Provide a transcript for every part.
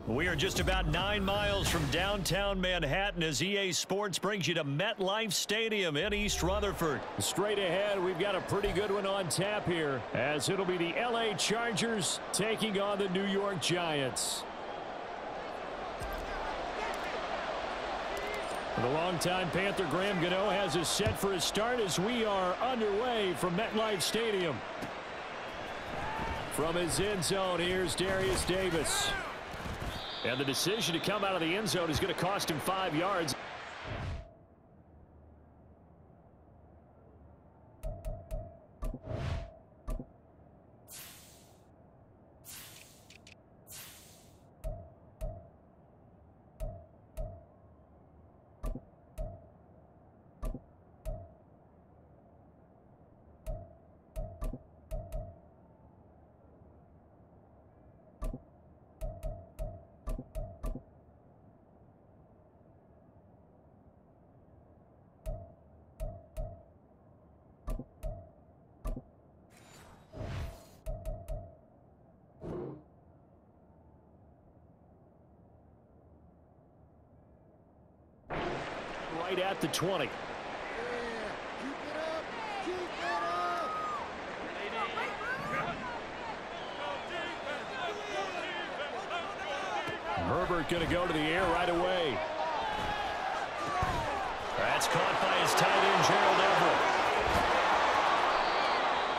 We are just about 9 miles from downtown Manhattan as EA Sports brings you to MetLife Stadium in East Rutherford. Straight ahead, we've got a pretty good one on tap here, as it'll be the LA Chargers taking on the New York Giants. The longtime Panther Graham Gano has us set for his start as we are underway from MetLife Stadium. From his end zone, here's Darius Davis. And the decision to come out of the end zone is going to cost him 5 yards. Right at the 20. Herbert going to go to the air right away. That's caught by his tight end, Gerald Everett.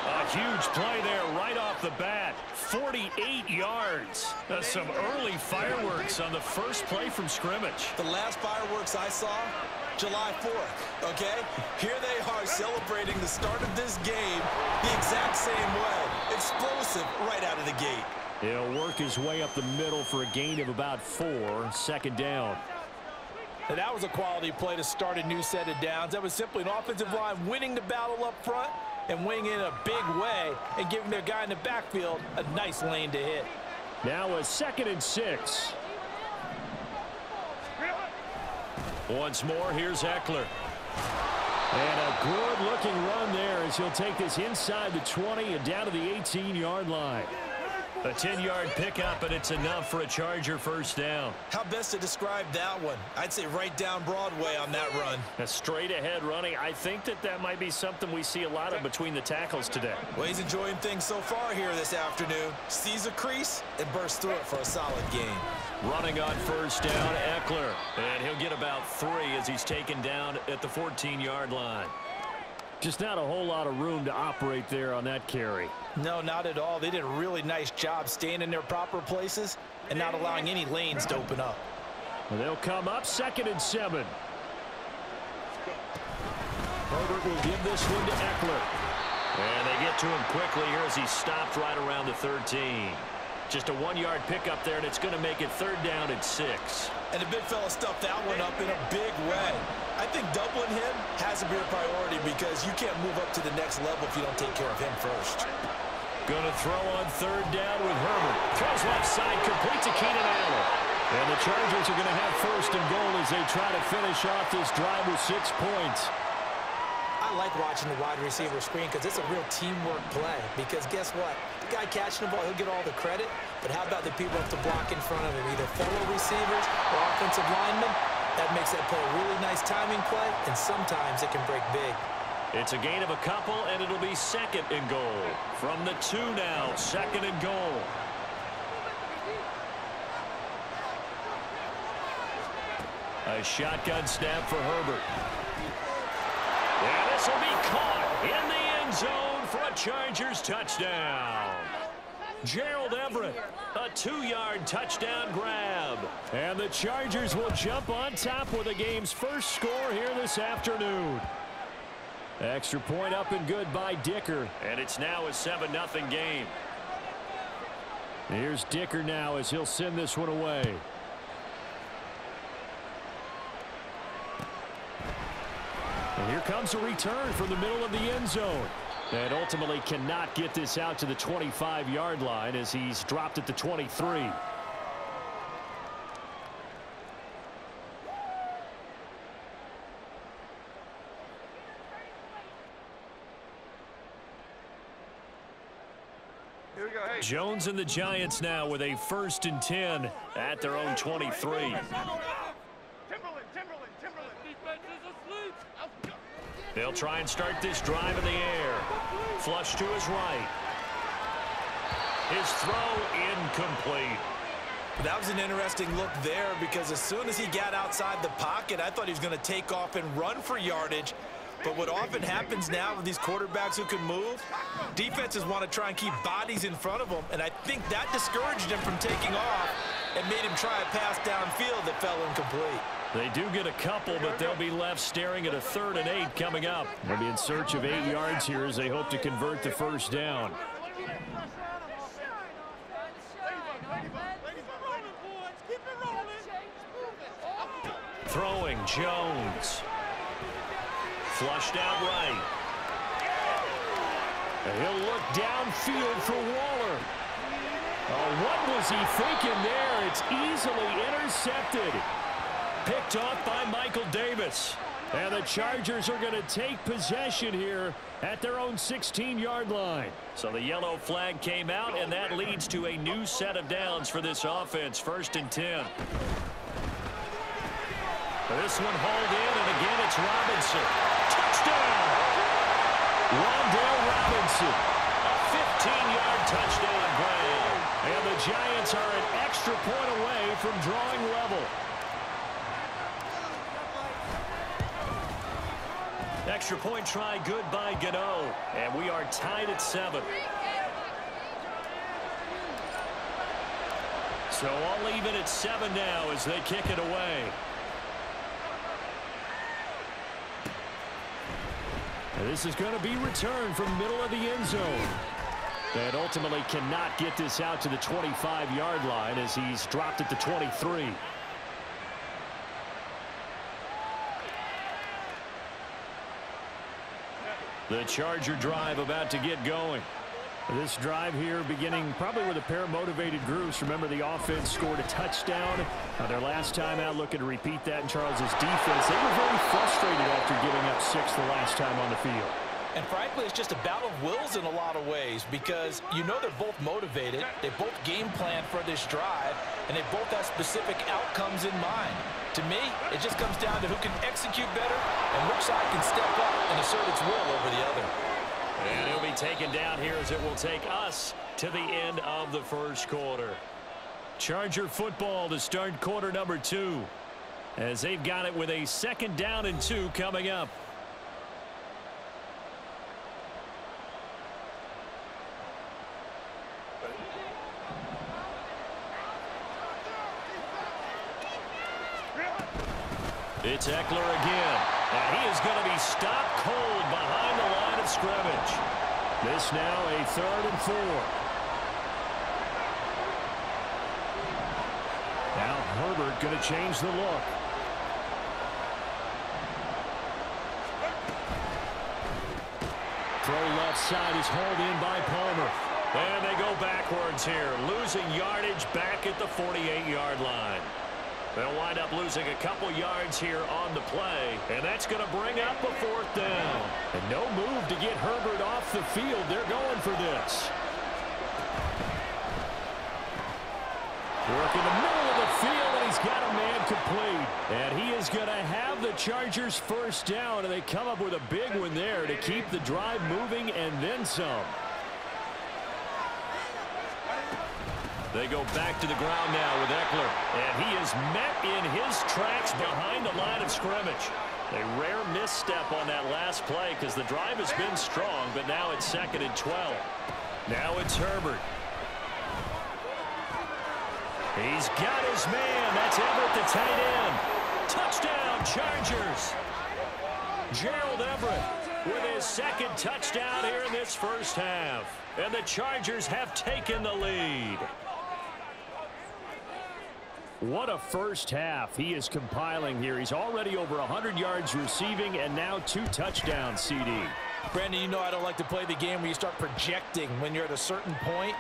A huge play there right off the bat. 48 yards. That's some early fireworks on the first play from scrimmage. The last fireworks I saw, July 4th, okay? Here they are celebrating the start of this game the exact same way. Explosive right out of the gate. He'll work his way up the middle for a gain of about 4, second down. And that was a quality play to start a new set of downs. That was simply an offensive line winning the battle up front and winning in a big way and giving their guy in the backfield a nice lane to hit. Now a 2nd and 6. Once more, here's Eckler. And a good-looking run there as he'll take this inside the 20 and down to the 18-yard line. A 10-yard pickup, and it's enough for a Charger first down. How best to describe that one? I'd say right down Broadway on that run. A straight-ahead running. I think that might be something we see a lot of between the tackles today. Well, he's enjoying things so far here this afternoon. Sees a crease and bursts through it for a solid gain. Running on first down, Eckler. And he'll get about 3 as he's taken down at the 14-yard line. Just not a whole lot of room to operate there on that carry. No, not at all. They did a really nice job staying in their proper places and not allowing any lanes to open up. And they'll come up 2nd and 7. Herbert will give this one to Eckler. And they get to him quickly here as he stopped right around the 13. Just a 1-yard pickup there, and it's going to make it 3rd down and 6. And the big fella stuffed that one up in a big way. I think doubling him has to be a priority because you can't move up to the next level if you don't take care of him first. Going to throw on 3rd down with Herbert. Throws left side, complete to Keenan Allen. And the Chargers are going to have 1st and goal as they try to finish off this drive with 6 points. I like watching the wide receiver screen because it's a real teamwork play. Because guess what? The guy catching the ball, he'll get all the credit. But how about the people up to block in front of him? Either fellow receivers or offensive linemen. That makes that play a really nice timing play, and sometimes it can break big. It's a gain of a couple, and it'll be 2nd and goal. From the 2 now, 2nd and goal. A shotgun snap for Herbert. And this will be caught in the end zone for a Chargers touchdown. Gerald Everett, a 2-yard touchdown grab. And the Chargers will jump on top with the game's first score here this afternoon. Extra point up and good by Dicker. And it's now a 7-0 game. Here's Dicker now as he'll send this one away. And here comes a return from the middle of the end zone. And ultimately cannot get this out to the 25-yard line as he's dropped at the 23. Jones and the Giants now with a 1st and 10 at their own 23. They'll try and start this drive in the air. Flush to his right. His throw incomplete. That was an interesting look there because as soon as he got outside the pocket, I thought he was going to take off and run for yardage. But what often happens now with these quarterbacks who can move, defenses want to try and keep bodies in front of them, and I think that discouraged him from taking off and made him try a pass downfield that fell incomplete. They do get a couple, but they'll be left staring at a 3rd and 8 coming up. They'll be in search of 8 yards here as they hope to convert the 1st down. Throwing, Jones. Flushed out right. And he'll look downfield for Waller. Oh, what was he thinking there? It's easily intercepted. Picked off by Michael Davis. And the Chargers are going to take possession here at their own 16-yard line. So the yellow flag came out, and that leads to a new set of downs for this offense. 1st and 10. This one hauled in, and again it's Robinson. Touchdown! Rondale Robinson. A 15-yard touchdown grab. And the Giants are an extra point away from drawing level. Extra point try good by Gano. And we are tied at 7. So all even at 7 now as they kick it away. And this is going to be returned from middle of the end zone. And ultimately cannot get this out to the 25-yard line as he's dropped at the 23. The Charger drive about to get going. This drive here beginning probably with a pair of motivated groups. Remember, the offense scored a touchdown. Their last time out, looking to repeat that in Charles's defense. They were very frustrated after giving up 6 the last time on the field. And frankly, it's just a battle of wills in a lot of ways because you know they're both motivated. They both game plan for this drive, and they both have specific outcomes in mind. To me, it just comes down to who can execute better and which side can step up and assert its will over the other. And he'll be taken down here as it will take us to the end of the 1st quarter. Charger football to start quarter number 2 as they've got it with a 2nd down and 2 coming up. It's Eckler again. And he is going to be stopped cold behind the line of scrimmage. This now a 3rd and 4. Now Herbert going to change the look. Throw left side is hauled in by Palmer. And they go backwards here, losing yardage back at the 48-yard line. They'll wind up losing a couple yards here on the play, and that's going to bring up a 4th down. And no move to get Herbert off the field. They're going for this. Work in the middle of the field, and he's got a man complete. And he is going to have the Chargers 1st down, and they come up with a big one there to keep the drive moving and then some. They go back to the ground now with Eckler. And he is met in his tracks behind the line of scrimmage. A rare misstep on that last play because the drive has been strong, but now it's 2nd and 12. Now it's Herbert. He's got his man. That's Everett, the tight end. Touchdown, Chargers. Gerald Everett with his 2nd touchdown here in this 1st half. And the Chargers have taken the lead. What a 1st half he is compiling here. He's already over 100 yards receiving and now 2 touchdowns, CD. Brandon, you know I don't like to play the game where you start projecting when you're at a certain point.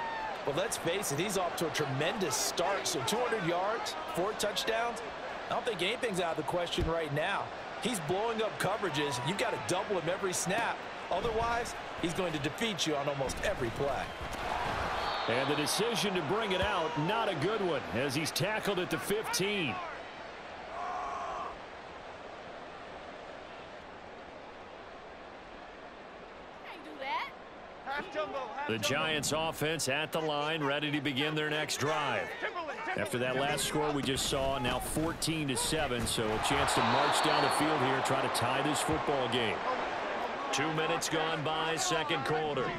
But let's face it, he's off to a tremendous start. So 200 yards, 4 touchdowns. I don't think anything's out of the question right now. He's blowing up coverages. You've got to double him every snap. Otherwise, he's going to defeat you on almost every play. And the decision to bring it out, not a good one, as he's tackled at the 15. The Giants offense at the line, ready to begin their next drive. After that last score we just saw, now 14-7, so a chance to march down the field here, try to tie this football game. 2 minutes gone by, second quarter.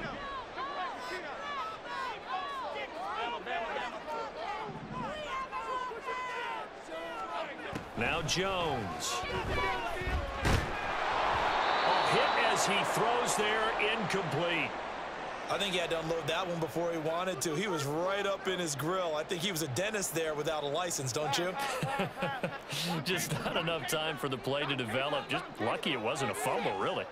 Now Jones. A hit as he throws there, incomplete. I think he had to unload that one before he wanted to. He was right up in his grill. I think he was a dentist there without a license, don't you? Just not enough time for the play to develop. Just lucky it wasn't a fumble, really.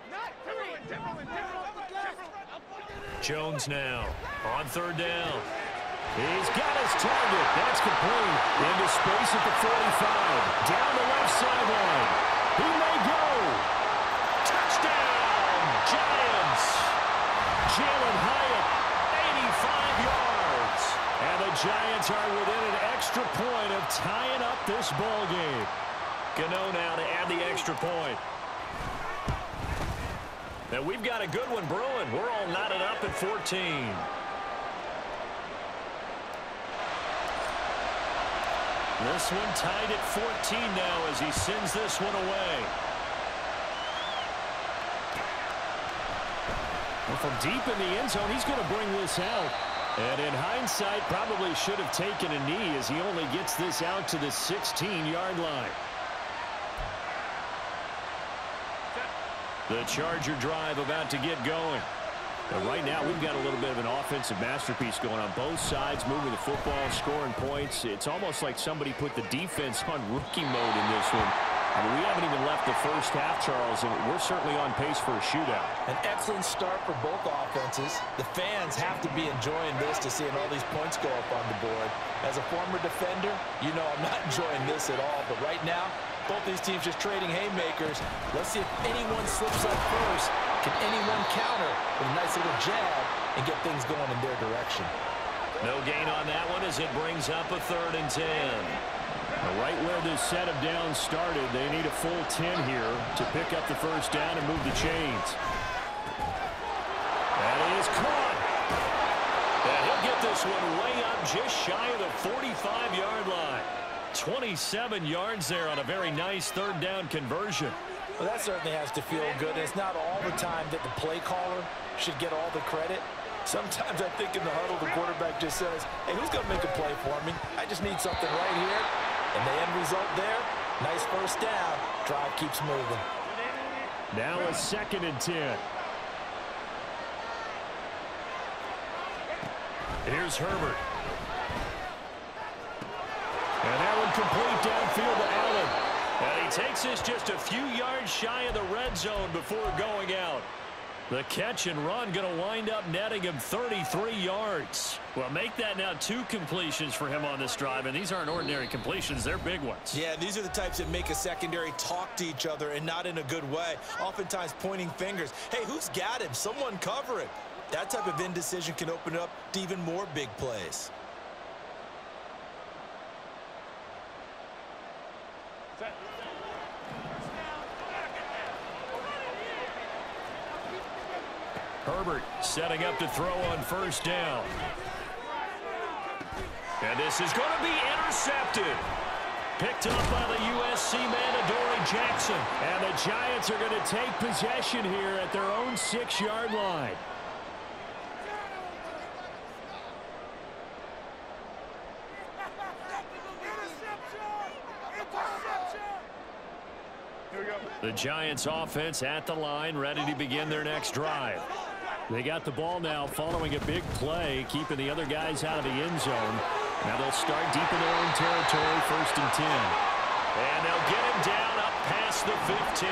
Jones now on third down. He's got his target. That's complete. Into space at the 45. Down the left sideline. He may go. Touchdown, Giants. Jalen Hyatt, 85 yards. And the Giants are within an extra point of tying up this ball game. Gano now to add the extra point. Now we've got a good one brewing. We're all knotted up at 14. This one tied at 14 now as he sends this one away. Well, from deep in the end zone, he's going to bring this out. And in hindsight, probably should have taken a knee as he only gets this out to the 16-yard line. The Charger drive about to get going. But right now, we've got a little bit of an offensive masterpiece going on both sides, moving the football, scoring points. It's almost like somebody put the defense on rookie mode in this one. I mean, we haven't even left the first half, Charles, and we're certainly on pace for a shootout. An excellent start for both offenses. The fans have to be enjoying this to seeing all these points go up on the board. As a former defender, you know I'm not enjoying this at all. But right now, both these teams just trading haymakers. Let's see if anyone slips up first. Can anyone counter with a nice little jab and get things going in their direction? No gain on that one as it brings up a 3rd and 10. Right where this set of downs started, they need a full 10 here to pick up the first down and move the chains. That is caught. And he'll get this one way up just shy of the 45-yard line. 27 yards there on a very nice 3rd down conversion. Well, that certainly has to feel good. It's not all the time that the play caller should get all the credit. Sometimes I think in the huddle, the quarterback just says, hey, who's going to make a play for me? I just need something right here. And the end result there, nice first down. Drive keeps moving. Now a 2nd and 10. Here's Herbert. And that one complete downfield to Allen. And he takes this just a few yards shy of the red zone before going out. The catch and run going to wind up netting him 33 yards. Well, make that now 2 completions for him on this drive, and these aren't ordinary completions. They're big ones. Yeah, these are the types that make a secondary talk to each other and not in a good way. Oftentimes pointing fingers. Hey, who's got him? Someone cover it. That type of indecision can open up to even more big plays. Herbert setting up to throw on first down. And this is going to be intercepted. Picked up by the USC man, Adoree Jackson. And the Giants are going to take possession here at their own 6-yard line. The Giants offense at the line, ready to begin their next drive. They got the ball now following a big play, keeping the other guys out of the end zone. Now they'll start deep in their own territory, 1st and 10. And they'll get him down up past the 15.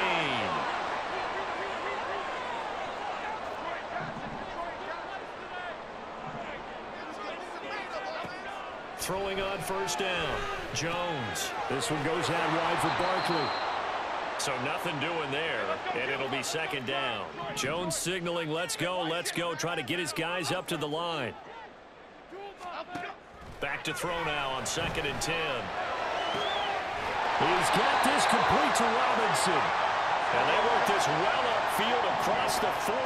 Throwing on first down. Jones. This one goes out wide for Barkley. So nothing doing there, and it'll be 2nd down. Jones signaling, let's go, try to get his guys up to the line. back to throw now on 2nd and 10. He's got this complete to Robinson. And they work this well upfield across the 45.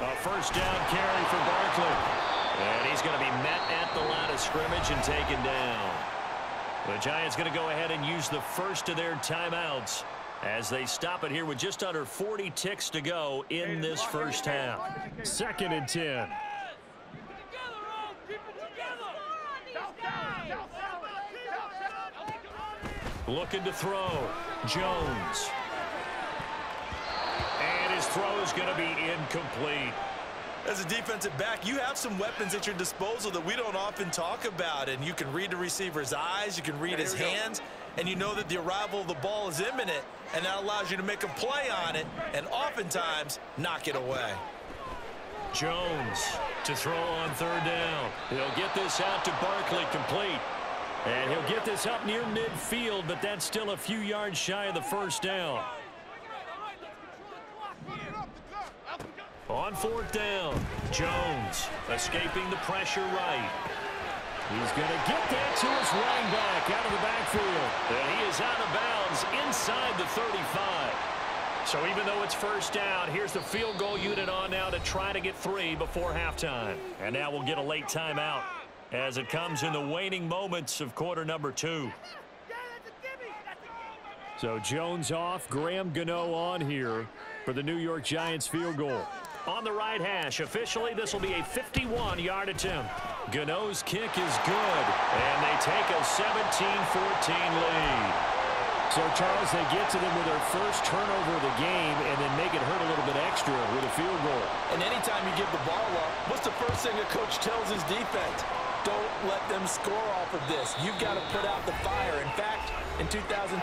A first down carry for Barkley. And he's going to be met at the line of scrimmage and taken down. The Giants going to go ahead and use the first of their timeouts as they stop it here with just under 40 ticks to go in this first half. 2nd and 10. Looking to throw. Jones. And his throw is going to be incomplete. As a defensive back, you have some weapons at your disposal that we don't often talk about. And you can read the receiver's eyes, you can read his hands, and you know that the arrival of the ball is imminent, and that allows you to make a play on it and oftentimes knock it away. Jones to throw on 3rd down. He'll get this out to Barkley complete. And he'll get this up near midfield, but that's still a few yards shy of the first down. On 4th down, Jones escaping the pressure right. He's going to get that to his running back out of the backfield. And he is out of bounds inside the 35. So even though it's first down, here's the field goal unit on now to try to get 3 before halftime. And now we'll get a late timeout as it comes in the waning moments of quarter number 2. So Jones off, Graham Gano on here for the New York Giants field goal. On the right hash, officially this will be a 51-yard attempt. Gano's kick is good, and they take a 17-14 lead. So, Charles, they get to them with their first turnover of the game and then make it hurt a little bit extra with a field goal. And anytime you give the ball up, what's the first thing a coach tells his defense? Don't let them score off of this. You've got to put out the fire. In fact, in 2021,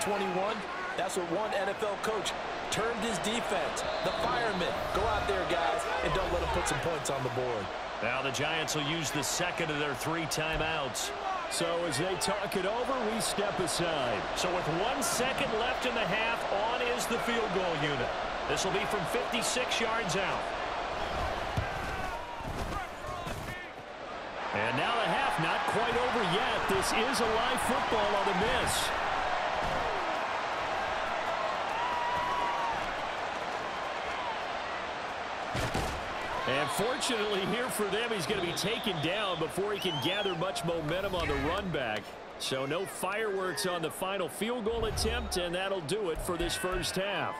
that's what one NFL coach termed his defense, the firemen. Go out there, guys, and don't let them put some points on the board. Now the Giants will use the second of their 3 timeouts. So as they talk it over, we step aside. So with 1 second left in the half, on is the field goal unit. This will be from 56 yards out. And now the half not quite over yet. This is a live football on the miss. And fortunately here for them, he's going to be taken down before he can gather much momentum on the run back. So no fireworks on the final field goal attempt, and that'll do it for this first half.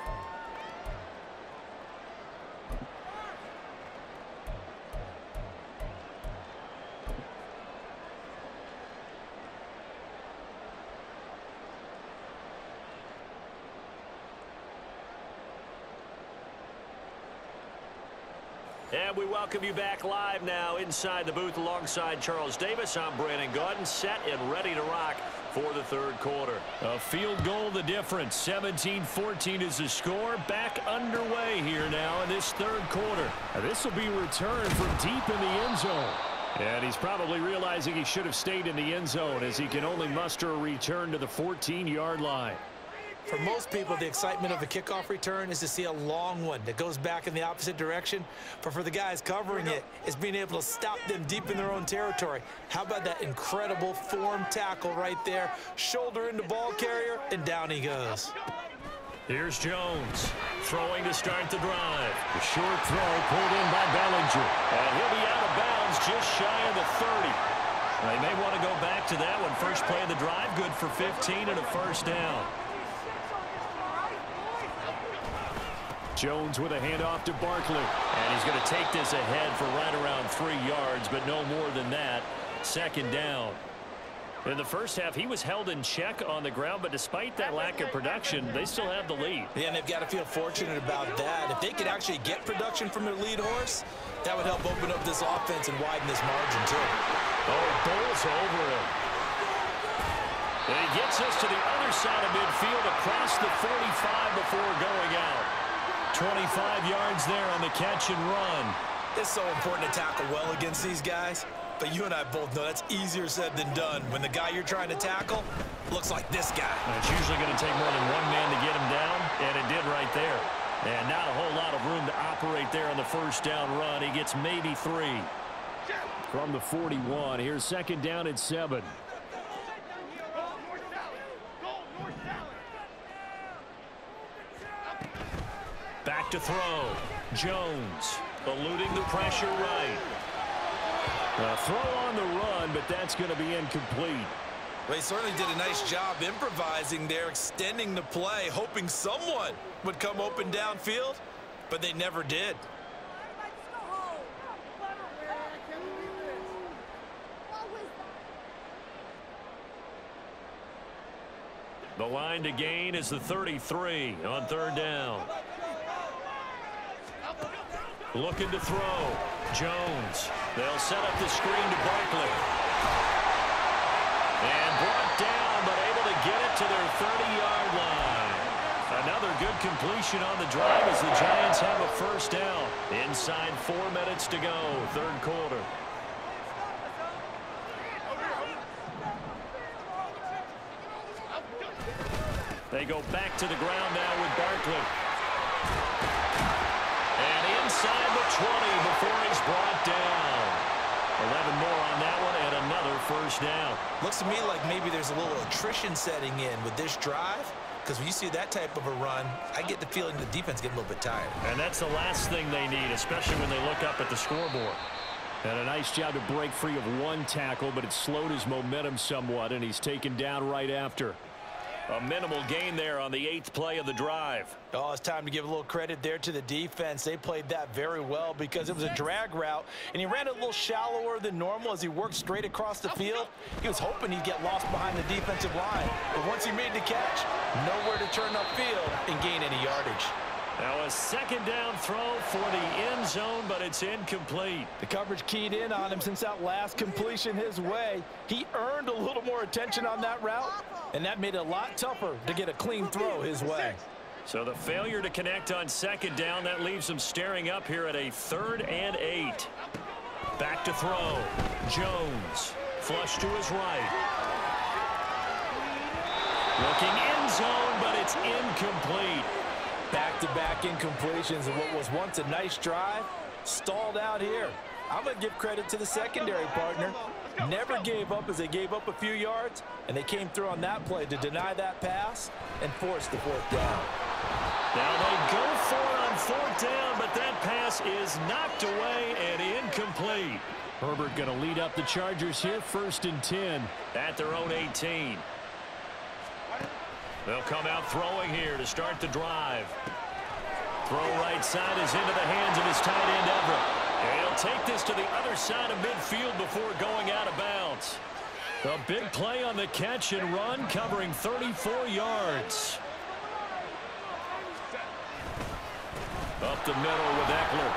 And we welcome you back live now inside the booth alongside Charles Davis. I'm Brandon Gaudin, set and ready to rock for the third quarter. A field goal the difference. 17-14 is the score. Back underway here now in this third quarter. This will be returned from deep in the end zone. And he's probably realizing he should have stayed in the end zone as he can only muster a return to the 14-yard line. For most people, the excitement of the kickoff return is to see a long one that goes back in the opposite direction. But for the guys covering it, it's being able to stop them deep in their own territory. How about that incredible form tackle right there? Shoulder into ball carrier, and down he goes. Here's Jones throwing to start the drive. The short throw pulled in by Bellinger. And he'll be out of bounds just shy of the 30. They may want to go back to that one. First play of the drive, good for 15 and a first down. Jones with a handoff to Barkley. And he's going to take this ahead for right around 3 yards, but no more than that. Second down. In the first half, he was held in check on the ground, but despite that lack of production, they still have the lead. Yeah, and they've got to feel fortunate about that. If they could actually get production from their lead horse, that would help open up this offense and widen this margin, too. Oh, bowls over him. And he gets us to the other side of midfield across the 45 before going out. 25 yards there on the catch and run. It's so important to tackle well against these guys, but you and I both know that's easier said than done when the guy you're trying to tackle looks like this guy. And it's usually going to take more than one man to get him down, and it did right there. And not a whole lot of room to operate there on the first down run. He gets maybe 3. From the 41, here's second down at 7. Back to throw. Jones eluding the pressure right. A throw on the run, but that's going to be incomplete. Well, he certainly did a nice job improvising there, extending the play, hoping someone would come open downfield, but they never did. The line to gain is the 33 on third down. Looking to throw. Jones. They'll set up the screen to Barkley. And brought down, but able to get it to their 30-yard line. Another good completion on the drive as the Giants have a first down. Inside 4 minutes to go, third quarter. They go back to the ground now with Barkley. And inside the 20 before he's brought down. 11 more on that one and another first down. Looks to me like maybe there's a little attrition setting in with this drive, because when you see that type of a run, I get the feeling the defense getting a little bit tired. And that's the last thing they need, especially when they look up at the scoreboard. And a nice job to break free of one tackle, but it slowed his momentum somewhat, and he's taken down right after. A minimal gain there on the 8th play of the drive. Oh, it's time to give a little credit there to the defense. They played that very well because it was a drag route, and he ran it a little shallower than normal as he worked straight across the field. He was hoping he'd get lost behind the defensive line, but once he made the catch, nowhere to turn upfield and gain any yardage. Now a second down throw for the end zone, but it's incomplete. The coverage keyed in on him since that last completion his way. He earned a little more attention on that route, and that made it a lot tougher to get a clean throw his way. So the failure to connect on second down, that leaves him staring up here at a 3rd and 8. Back to throw. Jones. Flush to his right. Looking end zone, but it's incomplete. Back-to-back incompletions of what was once a nice drive, stalled out here. I'm going to give credit to the secondary partner. Never gave up as they gave up a few yards, and they came through on that play to deny that pass and force the 4th down. Now they go for it on 4th down, but that pass is knocked away and incomplete. Herbert going to lead up the Chargers here, 1st and 10 at their own 18. They'll come out throwing here to start the drive. Throw right side is into the hands of his tight end, Everett. And he'll take this to the other side of midfield before going out of bounds. A big play on the catch and run, covering 34 yards. Up the middle with Eckler.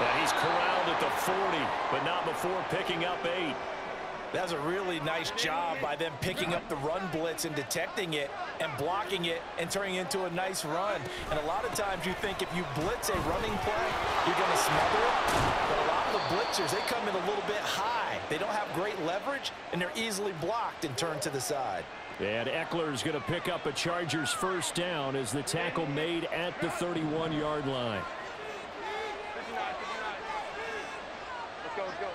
And he's corralled at the 40, but not before picking up 8. That was a really nice job by them picking up the run blitz and detecting it and blocking it and turning it into a nice run. And a lot of times you think if you blitz a running play, you're going to smother it. But a lot of the blitzers, they come in a little bit high. They don't have great leverage, and they're easily blocked and turned to the side. And Eckler's going to pick up a Chargers first down as the tackle made at the 31-yard line. Let's go, let's go.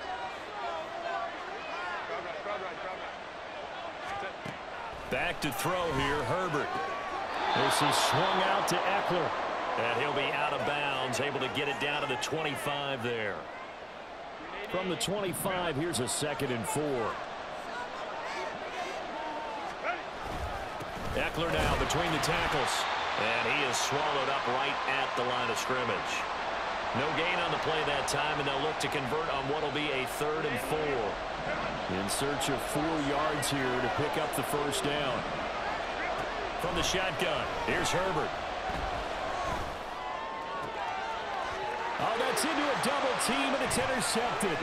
Back to throw here, Herbert. This is swung out to Eckler. And he'll be out of bounds, able to get it down to the 25 there. From the 25, here's a 2nd and 4. Eckler now between the tackles. And he is swallowed up right at the line of scrimmage. No gain on the play that time, and they'll look to convert on what will be a 3rd and 4. In search of 4 yards here to pick up the first down. From the shotgun, here's Herbert. Oh, that's into a double team, and it's intercepted.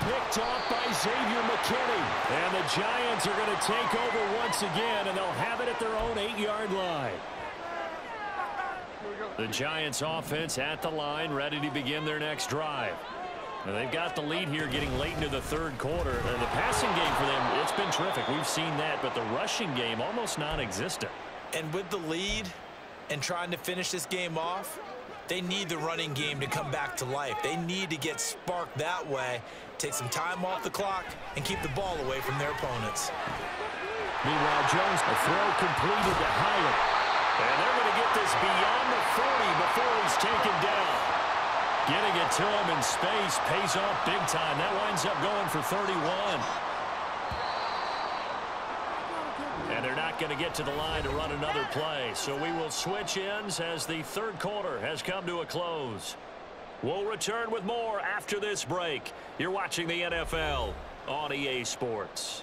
Picked off by Xavier McKinney. And the Giants are going to take over once again, and they'll have it at their own 8-yard line. The Giants offense at the line, ready to begin their next drive. Now they've got the lead here getting late into the 3rd quarter. And the passing game for them, it's been terrific. We've seen that, but the rushing game almost non-existent. And with the lead, and trying to finish this game off, they need the running game to come back to life. They need to get sparked that way, take some time off the clock, and keep the ball away from their opponents. Meanwhile, Jones, a throw completed to Hyatt. And they're going to get this beyond the 40 before he's taken down. Getting it to him in space pays off big time. That winds up going for 31. And they're not going to get to the line to run another play. So we will switch ends as the third quarter has come to a close. We'll return with more after this break. You're watching the NFL on EA Sports.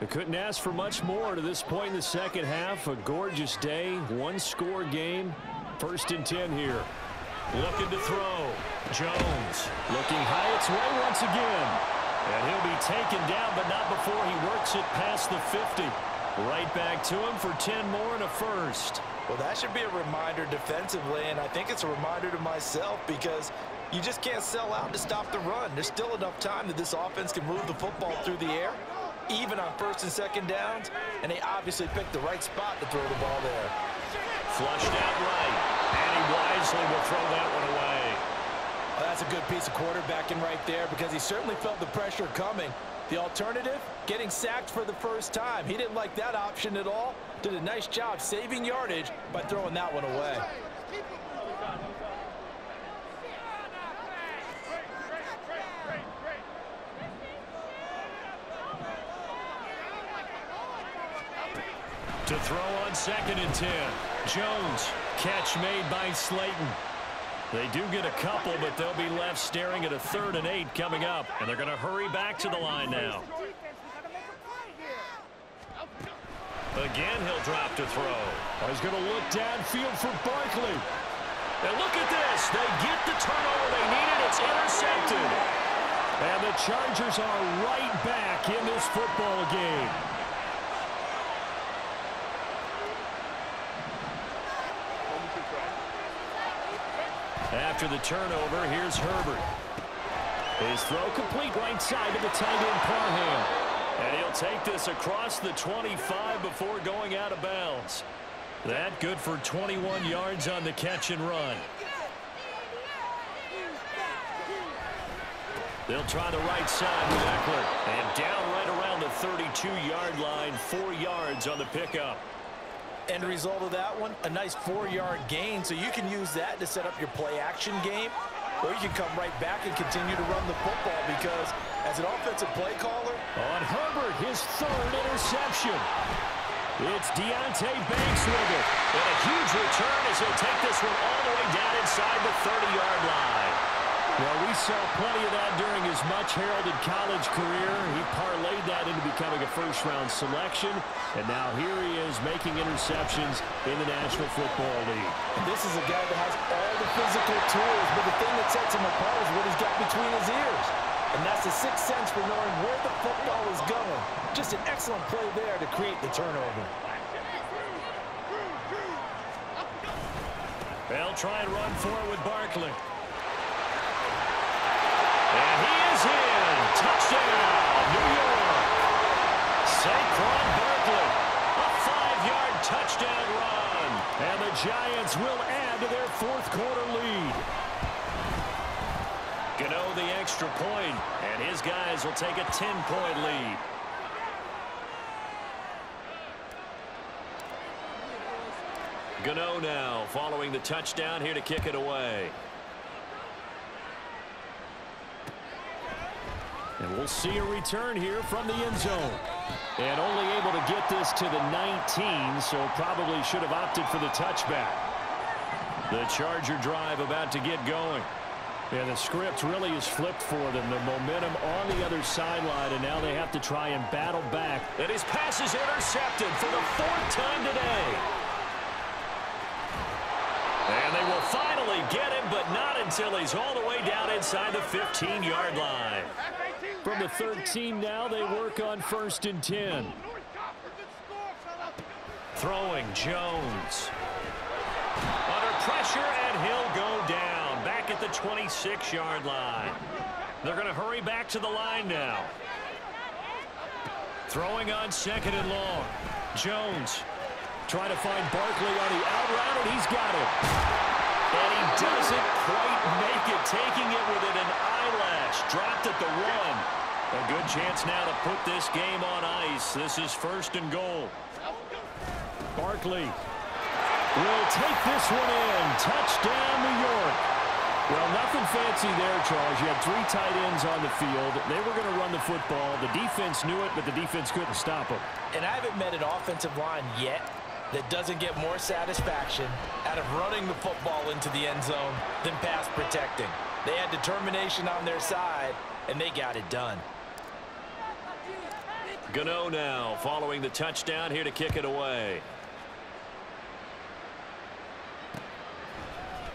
I couldn't ask for much more to this point in the second half. A gorgeous day, one-score game. 1st and 10 here. Looking to throw. Jones looking Hyatt's way once again. And he'll be taken down, but not before he works it past the 50. Right back to him for 10 more and a first. Well, that should be a reminder defensively, and I think it's a reminder to myself because you just can't sell out to stop the run. There's still enough time that this offense can move the football through the air, even on 1st and 2nd downs, and they obviously picked the right spot to throw the ball there. Flushed out right, and he wisely will throw that one away. Well, that's a good piece of quarterbacking right there because he certainly felt the pressure coming. The alternative, getting sacked for the first time. He didn't like that option at all. Did a nice job saving yardage by throwing that one away. To throw on 2nd and 10. Jones, catch made by Slayton. They do get a couple, but they'll be left staring at a 3rd and 8 coming up. And they're going to hurry back to the line now. Again, he'll drop to throw. He's going to look downfield for Barkley. And look at this. They get the turnover they needed. It's intercepted. And the Chargers are right back in this football game. After the turnover, here's Herbert. His throw complete right side to the tight end Parham. And he'll take this across the 25 before going out of bounds. That good for 21 yards on the catch and run. They'll try the right side with Eckler. And down right around the 32-yard line, 4 yards on the pickup. End result of that one, a nice 4-yard gain, so you can use that to set up your play-action game, or you can come right back and continue to run the football because as an offensive play caller. On Herbert, his 3rd interception. It's Deontay Banks with it. And a huge return as he'll take this one all the way down inside the 30-yard line. Well, we saw plenty of that during his much-heralded college career. He parlayed that into becoming a first-round selection, and now here he is making interceptions in the National Football League. This is a guy that has all the physical tools, but the thing that sets him apart is what he's got between his ears. And that's the sixth sense for knowing where the football is going. Just an excellent play there to create the turnover. They'll try and run for it with Barkley. And he is in. Touchdown, New York. Saquon Barkley, a 5-yard touchdown run. And the Giants will add to their 4th quarter lead. Gano the extra point, and his guys will take a 10-point lead. Gano now following the touchdown here to kick it away. And we'll see a return here from the end zone. And only able to get this to the 19, so probably should have opted for the touchback. The Charger drive about to get going. And the script really is flipped for them. The momentum on the other sideline, and now they have to try and battle back. And his pass is intercepted for the 4th time today. And they will finally get him, but not until he's all the way down inside the 15-yard line. From the 13 now, they work on 1st and 10. Throwing Jones. Under pressure, and he'll go down. Back back at the 26-yard line. They're going to hurry back to the line now. Throwing on 2nd and long. Jones trying to find Barkley on the out route, and he's got him. And he doesn't quite make it, taking it within an eyelash. Dropped at the 1. A good chance now to put this game on ice. This is 1st and goal. Barkley will take this one in. Touchdown, New York. Well, nothing fancy there, Charles. You had 3 tight ends on the field. They were going to run the football. The defense knew it, but the defense couldn't stop them. And I haven't met an offensive line yet that doesn't get more satisfaction out of running the football into the end zone than pass protecting. They had determination on their side, and they got it done. Gano now following the touchdown here to kick it away.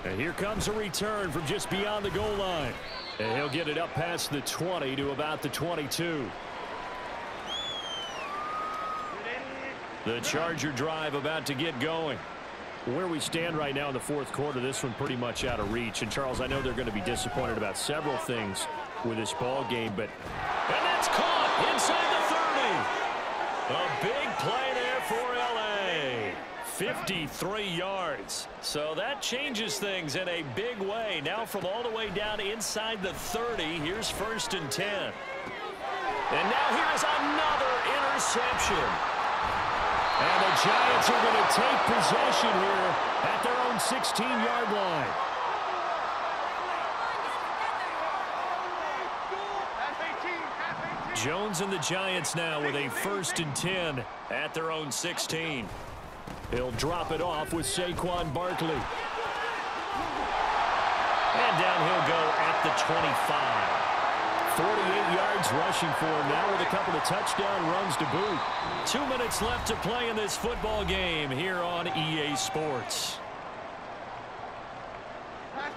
And here comes a return from just beyond the goal line. And he'll get it up past the 20 to about the 22. The Charger drive about to get going. Where we stand right now in the 4th quarter, this one pretty much out of reach. And, Charles, I know they're going to be disappointed about several things with this ball game, but... And that's caught inside the 30. A big play there for L.A. 53 yards. So that changes things in a big way. Now from all the way down inside the 30, here's 1st and 10. And now here is another interception. And the Giants are going to take possession here at their own 16-yard line. Jones and the Giants now with a 1st and 10 at their own 16. He'll drop it off with Saquon Barkley. And down he'll go at the 25. 48 yards rushing for him now with a couple of touchdown runs to boot. 2 minutes left to play in this football game here on EA Sports.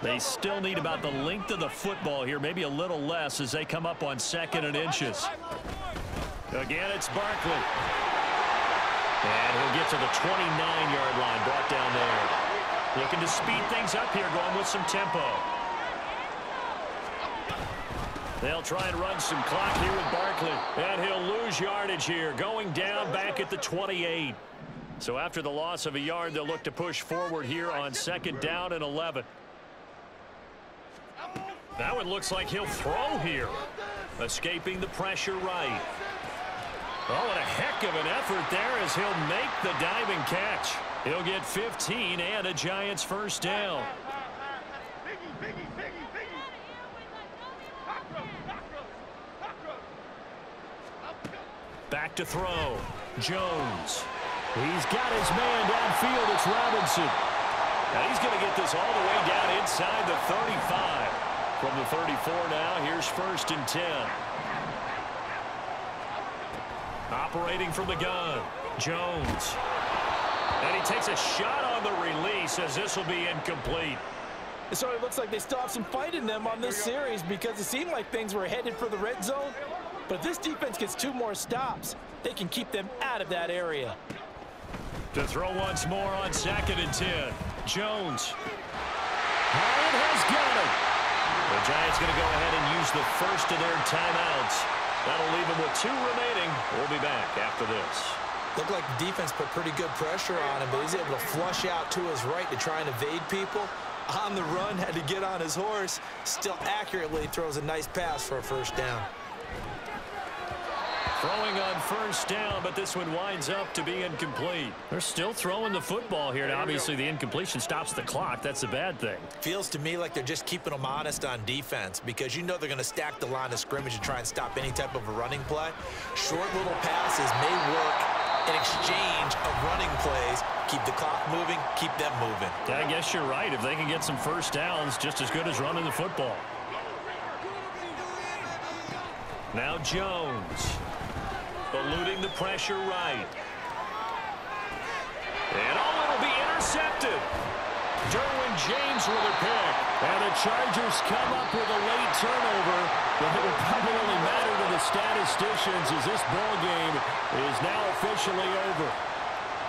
They still need about the length of the football here, maybe a little less as they come up on 2nd and inches. Again, it's Barkley. And he'll get to the 29-yard line, brought down there. Looking to speed things up here, going with some tempo. They'll try and run some clock here with Barkley. And he'll lose yardage here, going down back at the 28. So after the loss of a yard, they'll look to push forward here on 2nd down and 11. That one looks like he'll throw here. Escaping the pressure right. Oh, and a heck of an effort there as he'll make the diving catch. He'll get 15 and a Giants 1st down. Back to throw. Jones. He's got his man downfield. It's Robinson. Now he's going to get this all the way down inside the 35. From the 34 now, here's 1st and 10. Operating from the gun, Jones. And he takes a shot on the release as this will be incomplete. So it looks like they still have some fight in them on this series because it seemed like things were headed for the red zone. But if this defense gets 2 more stops, they can keep them out of that area. To throw once more on 2nd and 10. Jones. Howard has got it. The Giants going to go ahead and use the first of their timeouts. That'll leave them with 2 remaining. We'll be back after this. Looked like the defense put pretty good pressure on him, but he's able to flush out to his right to try and evade people. On the run, had to get on his horse. Still accurately throws a nice pass for a 1st down. Throwing on 1st down, but this one winds up to be incomplete. They're still throwing the football here, and obviously the incompletion stops the clock. That's a bad thing. Feels to me like they're just keeping them honest on defense because you know they're going to stack the line of scrimmage and try and stop any type of a running play. Short little passes may work in exchange of running plays. Keep the clock moving, keep them moving. I guess you're right. If they can get some 1st downs, just as good as running the football. Now Jones. Eluding the pressure right. And it'll be intercepted. Derwin James with a pick. And the Chargers come up with a late turnover. But it will probably only matter to the statisticians as this ball game is now officially over.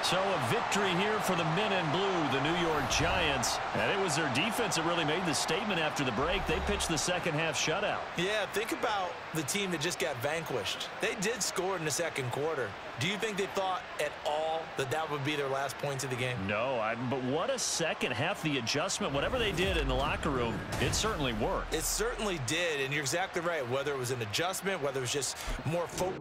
So a victory here for the men in blue, the New York Giants. And it was their defense that really made the statement after the break. They pitched the second half shutout. Yeah, think about the team that just got vanquished. They did score in the second quarter. Do you think they thought at all that that would be their last points of the game? No, but what a second half. The adjustment, whatever they did in the locker room, it certainly worked. It certainly did, and you're exactly right. Whether it was an adjustment, whether it was just more focus.